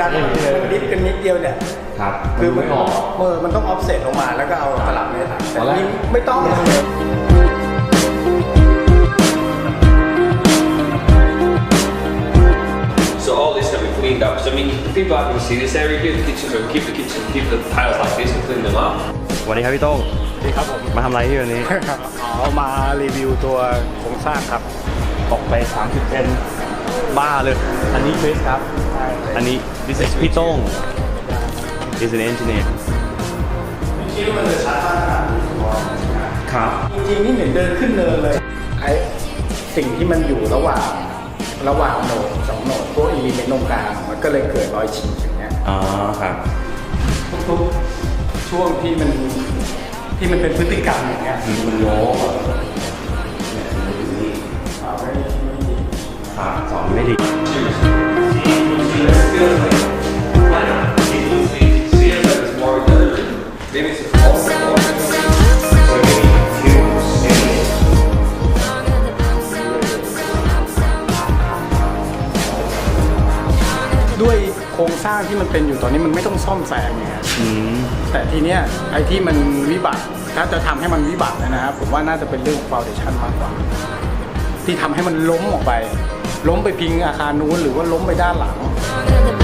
การดิฟกันนิดเดียวเนี่ยครับคือมัน ไม่ออก มันต้องออฟเซตลงมาแล้วก็เอาตลับในถังแต่นี่ไม่ต้อง So all this can be cleaned up. So I mean, people can see this area here, the kitchen, so keep the tiles like this and clean them up. สวัสดีครับพี่โต้ง ดีครับผม มาทำอะไรที่วันนี้ เอามารีวิวตัวโครงสร้างครับ ตกไป30เซนบ้าเลย อันนี้คริสครับ อันนี้ this is พี่โต้ง is an engineer ไม่คิดว่ามันจะช้ามากขนาดนี้ ครับ จริงๆนี่เหมือนเดินขึ้นเนินเลยไอ้สิ่งที่มันอยู่ระหว่างโหนดสองโหนดพวกอีลิเมนต์ตรงกลางมันก็เลยเกิดรอยฉีกอย่างเงี้ย อ๋อครับ ทุกๆช่วงที่มันเป็นพฤติกรรมอย่างเงี้ย มันโล้ เอาไม่ ครับสอนไม่ดี Maybe it's a false floor. ด้วยโครงสร้างที่มันเป็นอยู่ตอนนี้มันไม่ต้องซ่อมแซมไง แต่ทีเนี้ยไอ้ที่มันวิบัติถ้าจะทำให้มันวิบัตินะครับผมว่าน่าจะเป็นเรื่องฟาวเดชั่นมากกว่าที่ทำให้มันล้มออกไป ล้มไปพิงอาคารนู้นหรือว่าล้มไปด้านหลัง Longer than the